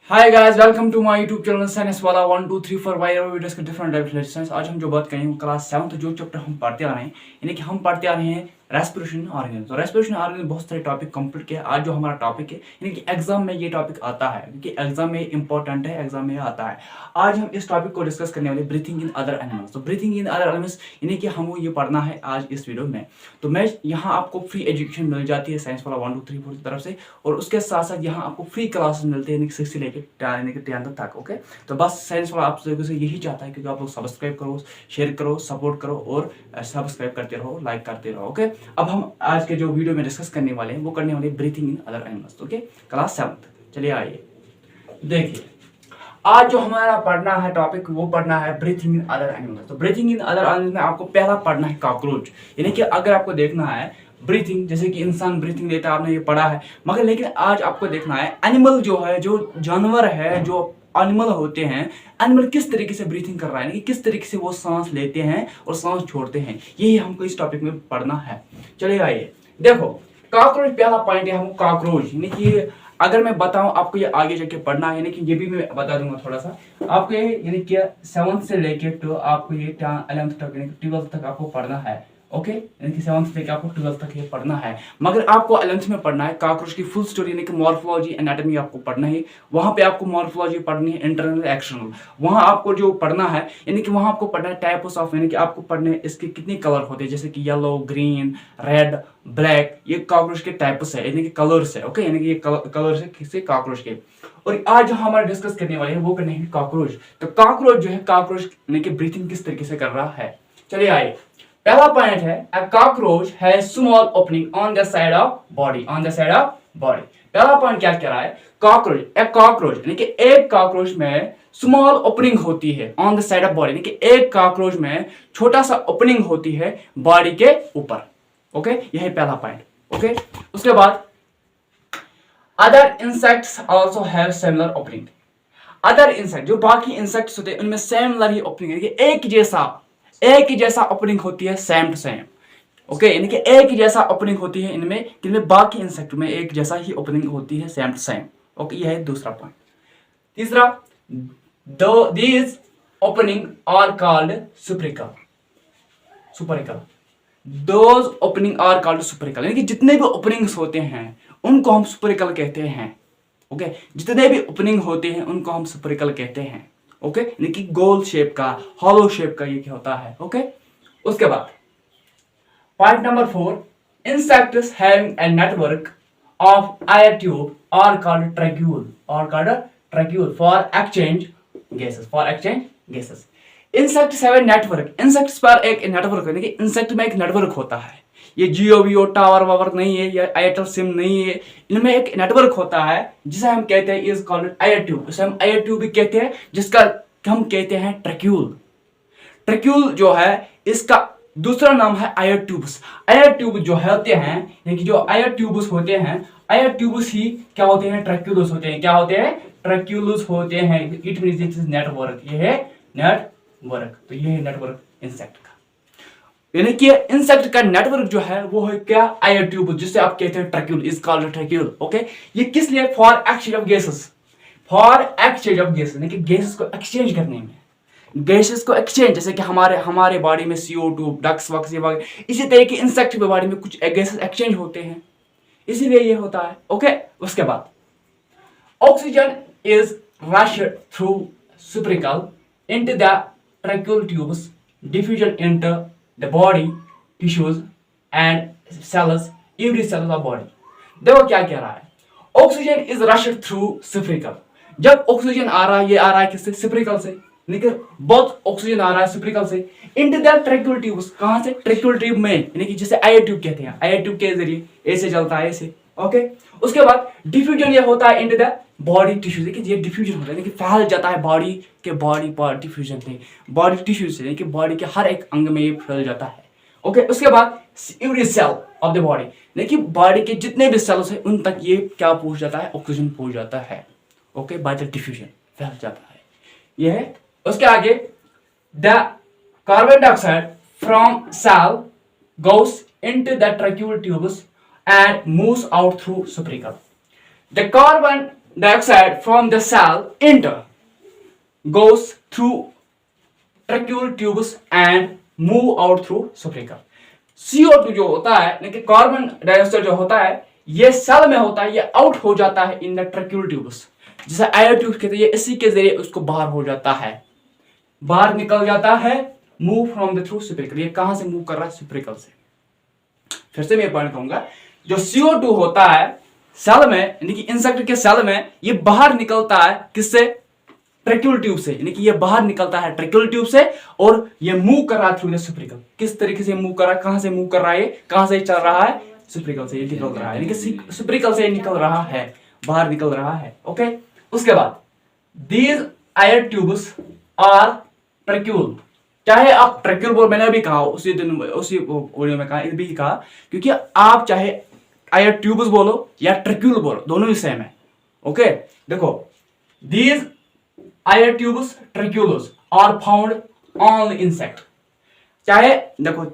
Hi guys, welcome to my YouTube channel science वाला 1 2 3 4 Y videos के different types science. आज हम जो बात करेंगे क्लास 7 जो चैप्टर हम पढ़ते आ रहे हैं, यानी कि हम पढ़ते आ रहे हैं रेस्पिरेशन ऑर्गन। तो रेस्पिरेशन ऑर्गन बहुत सारे टॉपिक कंप्लीट किया। आज जो हमारा टॉपिक है, यानी कि एग्जाम में ये टॉपिक आता है, क्योंकि एग्जाम में इंपॉर्टेंट है, एग्जाम में आता है। आज हम इस टॉपिक को डिस्कस करने वाले ब्रीथिंग इन अदर एनिमल्स। तो ब्रीथिंग इन अदर एनिमल्स यानी कि हमको ये पढ़ना है आज इस वीडियो में। तो मैं यहाँ आपको फ्री एजुकेशन मिल जाती है साइंस वाला 1 2 3 4 की तरफ से, और उसके साथ साथ यहाँ आपको फ्री क्लासेस मिलते हैं 6 से लेकर 10 तक। ओके, तो बस साइंस वाला आप लोगों से यही चाहता है कि आप लोग सब्सक्राइब करो, शेयर करो, सपोर्ट करो और सब्सक्राइब करते रहो, लाइक करते रहो। ओके, अब हम आज के जो वीडियो में डिस्कस करने वाले हैं वो करने वाले breathing in other animals. Okay, class 7। चलिए आइए देखिए, आज जो हमारा पढ़ना है टॉपिक वो पढ़ना है ब्रीथिंग इन अदर एनिमल्स। तो ब्रीथिंग इन अदर एनिमल्स में आपको पहला पढ़ना है कॉकरोच। यानी कि अगर आपको देखना है ब्रीथिंग, जैसे कि इंसान ब्रीथिंग लेता है, आपने ये पढ़ा है, मगर लेकिन आज आपको देखना है एनिमल जो है, जो जानवर है, जो एनिमल होते हैं, एनिमल किस तरीके से ब्रीथिंग कर रहा है, यानी कि किस तरीके से वो सांस लेते हैं और सांस छोड़ते हैं, यही हमको इस टॉपिक में पढ़ना है। चलिए आइए देखो, कॉकरोच पहला पॉइंट है हमको कॉकरोच, यानी कि अगर मैं बताऊं आपको, ये आगे जाके पढ़ना है, यानी कि ये भी मैं बता दूंगा थोड़ा सा आपको, यानी कि 7th से लेके तो आपको ये 11th तक यानी कि 12th तक आपको पढ़ना है। ओके, यानी कि 7th से लेकर आपको 12th तक ये पढ़ना है, मगर आपको 11th में पढ़ना है कॉकरोच की फुल स्टोरी, यानी कि मॉर्फोलॉजी एनाटॉमी आपको पढ़ना है। वहां पे आपको मॉर्फोलॉजी पढ़नी है, इंटरनल एक्सटर्नल। वहां आपको जो पढ़ना है, यानी कि वहां आपको पढ़ना है टाइप्स ऑफ, यानी कि आपको पढ़ना है इसके कितने कलर होते हैं, जैसे कि येलो, ग्रीन, रेड, ब्लैक। ये कॉकरोच के टाइप्स है, यानी कि कलर्स है। ओके, यानी कि ये कलर्स है किसी कॉकरोच के। और आज जो हमारा डिस्कस करने वाले हैं वो करने हैं कॉकरोच। तो कॉकरोच जो है, कॉकरोच यानी कि ब्रीथिंग किस तरीके से कर रहा है। चलिए आइए, पहला पॉइंट है a cockroach has small opening on the side of body, on the side of body. पहला पॉइंट क्या कह रहा है, कॉकरोच, ए कॉकरोच यानी कि एक कॉकरोच में स्मॉल ओपनिंग होती है on the side of body, यानी कि एक कॉकरोच में छोटा सा ओपनिंग होती है बॉडी के ऊपर। ओके, यही पहला पॉइंट। ओके, उसके बाद other insects also have similar opening. Other insect, जो बाकी इंसेक्ट्स होते हैं उनमें सिमिलर ही ओपनिंग, यानी कि एक ही जैसा ओपनिंग होती है, सेम टू सेम। ओके, यानी कि एक ही जैसा ओपनिंग होती है इनमें बाकी इंसेक्ट में एक जैसा ही ओपनिंग होती है, सेम टू सेम। ओके, यह है दूसरा पॉइंट। तीसरा, these opening are called spiracle. Spiracle, those opening are called spiracle, यानी कि जितने भी ओपनिंग्स होते हैं उनको हम सुपरिकल कहते हैं। ओके, जितने भी ओपनिंग होते हैं उनको हम सुपरिकल कहते हैं। ओके, यानी कि गोल शेप का, हॉलो शेप का ये क्या होता है। ओके, उसके बाद point number 4, insects having a network of air tube are called tracheole for exchange gases। Insects have a network, insects पर एक नेटवर्क, यानी कि इंसेक्ट में एक नेटवर्क होता है। ये जियो वियो टावर वावर नहीं है, या एयरटेल सिम नहीं है, इनमें एक नेटवर्क होता है जिसे हम कहते हैं इज कॉल्ड एयर ट्यूब। इसे हम एयर ट्यूब भी कहते हैं, जिसका हम कहते हैं ट्रैक्यूल। ट्रैक्यूल जो है इसका दूसरा नाम है एयर ट्यूब्स। एयर ट्यूब जो होते हैं, यानी कि जो एयर ट्यूब्स होते हैं, एयर ट्यूब्स ही क्या होते हैं, ट्रैक्यूल्स होते हैं। क्या होते हैं, ट्रैक्यूल्स होते हैं। It means it is network, ये है नेटवर्क। तो ये है नेटवर्क इंसेक्ट का, यानी कि इंसेक्ट का नेटवर्क जो है वो है क्या, एयर ट्यूब, जिसे आप कहते हैं ट्रैक्यूल, इज कॉल्ड ट्रैक्यूल। ओके, ये किस लिए, for exchange of gases, for exchange of gases, यानी कि गैसेस को एक्सचेंज करने में, गैसेस को एक्सचेंज, जैसे कि हमारे बॉडी में CO2, डक्स वक्स ये वगैरह, इसी तरह के इंसेक्ट के बॉडी में कुछ गैसेस एक्सचेंज होते हैं, इसीलिए ये होता है। ओके, उसके बाद oxygen is rushed through spiracle into the tracheal tubes, diffusion into the body tissues and cells, every cell of body। देखो क्या कह रहा है, ऑक्सीजन इज रश्ड थ्रू सुपरिकल। जब ऑक्सीजन आ रहा है, ये आ रहा है किससे, सुपरिकल से, लेकिन बहुत ऑक्सीजन आ रहा है सुपरिकल से into the tracheal tubes, कहां से, ट्रैक्यूल ट्यूब में, यानी कि जिसे एयर ट्यूब कहते हैं। एयर ट्यूब के जरिए ऐसे चलता है, ऐसे। ओके, उसके बाद डिफ्यूजन ये होता है into the बॉडी टिश्यू, देखिए ये डिफ्यूजन होता है, यानी कि फैल जाता है बॉडी के, बॉडी पार्ट डिफ्यूजन थे बॉडी टिश्यू से, यानी कि बॉडी के हर एक अंग में ये फैल जाता है। ओके, उसके बाद every cell of the body, यानी कि बॉडी के जितने भी सेल्स हैं उन तक ये क्या पहुंच जाता है, ऑक्सीजन पहुंच जाता है। ओके, बाय द डिफ्यूजन फैल जाता है, ये है। उसके आगे, the carbon dioxide from cell goes into the tracheal tubes and moves out through supricle। The carbon dioxide from the cell enter, goes through tracheal tubes and move out through suprachiasmatic. CO2 जो होता है यानी कि carbon dioxide जो होता है ये cell में होता है, ये आउट हो जाता है इन द ट्रैक्यूल ट्यूब्स, जिसे एयर ट्यूब कहते हैं, ये इसी के जरिए उसको बाहर हो जाता है, बाहर निकल जाता है, मूव फ्रॉम द थ्रू सुपरिकल। ये कहां से मूव कर रहा है? सुपरिकल से। फिर से मैं पॉइंट कहूंगा, जो CO2 होता है सेल में यानी कि इंसेक्ट के सेल में, ये बाहर निकलता है किससे? ट्रैक्यूल ट्यूब से, यानी कि ये बाहर निकलता है ट्रैक्यूल ट्यूब से और ये मूव कर रहा है थ्रू द सुपरिकल। किस तरीके से मूव कर रहा है? कहां से मूव कर रहा है? ये कहां से चल रहा है? सुपरिकल से ये निकल रहा है, यानी कि सुपरिकल से निकल रहा है, बाहर निकल रहा है। ओके, उसके बाद दीज एयर ट्यूब्स आर ट्रैक्यूल। चाहे आप ट्रैक्यूल बोल, मैंने अभी कहा उसी वीडियो में कहा, ये भी कहा, क्योंकि आप चाहे एयर ट्यूब्स बोलो या ट्रैक्यूल बोलो, दोनों ही सेम है। ओके, देखो these air tubes tracheoles are found on insect. चाहे देखो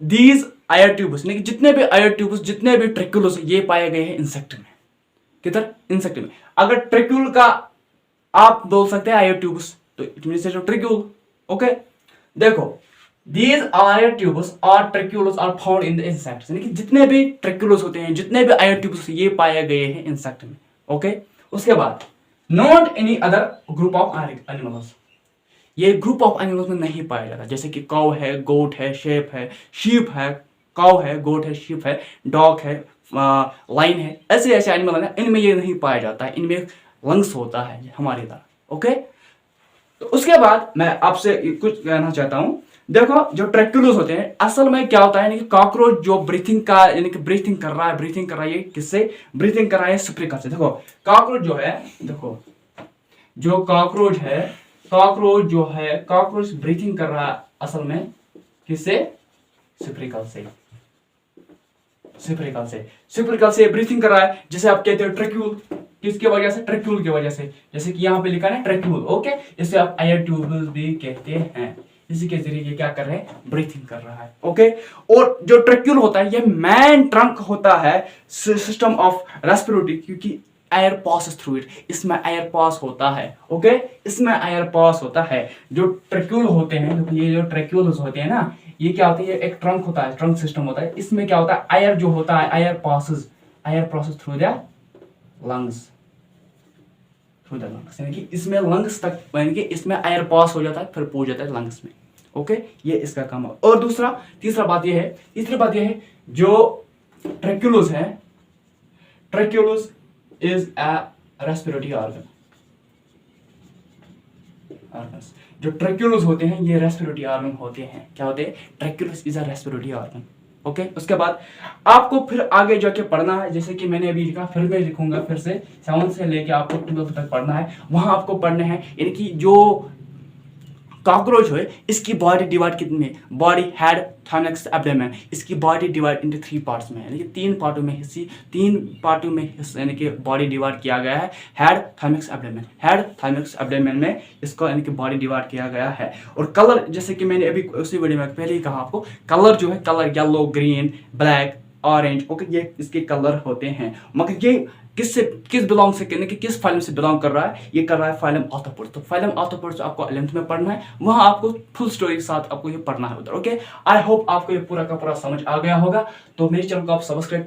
दीज एयर ट्यूब्स, जितने भी एयर ट्यूब्स, जितने भी ट्रैक्यूल्स, ये पाए गए हैं इंसेक्ट में। किधर? इंसेक्ट में। अगर ट्रैक्यूल का आप बोल सकते हैं एयर ट्यूब्स, तो इट मींस ट्रैक्यूल। ओके, देखो दीज एयर ट्यूब्स और tracheoles are found in the insects, यानी कि जितने भी ट्रैक्यूल्स होते हैं, जितने भी एयर ट्यूब्स, ये पाए गए हैं इंसेक्ट में। ओके, उसके बाद not any other group of animals, ये ग्रुप ऑफ एनिमल्स में नहीं पाया जाता, जैसे कि काउ है, गोट है, शेप है, शीप है, काउ है, गोट है, शीप है, डॉग है, लाइन है, ऐसे ऐसे एनिमल है, इनमें ये नहीं पाया जाता है, इनमें लंग्स होता है हमारी तरह। ओके, तो उसके बाद मैं आपसे कुछ कहना चाहता हूं। देखो जो ट्रैक्यूल्स होते हैं, असल में क्या होता है, यानी कि कॉकरोच जो ब्रीथिंग का, यानी कि ब्रीथिंग कर रहा है, ये किससे ब्रीथिंग कर रहा है? सुपरिकल से। देखो कॉकरोच जो है, देखो जो कॉकरोच है, कॉकरोच ब्रीथिंग कर रहा है असल में किससे? सुपरिकल से। सुपरिकल से ब्रीथिंग कर रहा है, जैसे आप कहते हो ट्रैक्यूल, किसकी वजह से? ट्रैक्यूल की वजह से, जैसे कि यहाँ पे लिखा है ट्रैक्यूल। ओके, इसे आप एयर ट्यूब्स भी कहते हैं, इसी के जरिए क्या कर रहे हैं? ब्रीथिंग कर रहा है। ओके, और जो ट्रैक्यूल होता है, ये मैन ट्रंक होता है सिस्टम ऑफ रेस्पिरेटरी, क्योंकि एयर पास थ्रू इट, इसमें एयर पास होता है। ओके, इसमें एयर पास होता है। जो ट्रैक्यूल होते हैं, ये जो ट्रैक्यूल्स होते हैं ना, ये क्या होता है? एक ट्रंक होता है, ट्रंक सिस्टम होता है। इसमें क्या होता है? एयर जो होता है, air passes through the lungs, यानी कि इसमें लंग्स तक, यानी कि इसमें एयर पास हो जाता है, फिर पहुंच जाता है लंग्स में। ओके, ये इसका काम है। और तीसरी बात ये है, जो ट्रैक्यूल्स है, tracheoles is a respiratory organ. जो ट्रैक्यूल्स होते हैं, ये रेस्पिरेटरी ऑर्गन होते हैं। क्या होते हैं? Tracheoles is a respiratory organ. Okay, उसके बाद आपको फिर आगे जाके पढ़ना है, जैसे कि मैंने अभी लिखा, फिर मैं लिखूंगा, फिर से 7 से लेके आपको 12 तक पढ़ना है। वहां आपको पढ़ने हैं, यानी कि जो कॉकरोच है, इसकी बॉडी डिवाइड कितनी है? Body, head, thymus, abdomen. इसकी बॉडी डिवाइड इनटू 3 पार्ट्स में, यानी कि 3 पार्टों में यानी कि बॉडी डिवाइड किया गया है। हेड, थाइमस, एब्डोमेन में इसको यानी कि बॉडी डिवाइड किया गया है। और कलर, जैसे कि मैंने अभी उसी वीडियो में पहले ही कहा आपको, कलर जो है, colour yellow, green, black, orange. Okay, ये इसके कलर होते हैं। मगर ये किस बिलोंग से, यानी कि किस फाइलम से बिलोंग कर रहा है? ये कर रहा है फाइलम आर्थ्रोपोड्स। तो फाइलम आर्थ्रोपोड्स आपको 11th में पढ़ना है, वहां आपको फुल स्टोरी के साथ आपको ये पढ़ना है उधर। ओके, आई होप आपको ये पूरा का पूरा समझ आ गया होगा। तो मेरे चैनल को आप सब्सक्राइब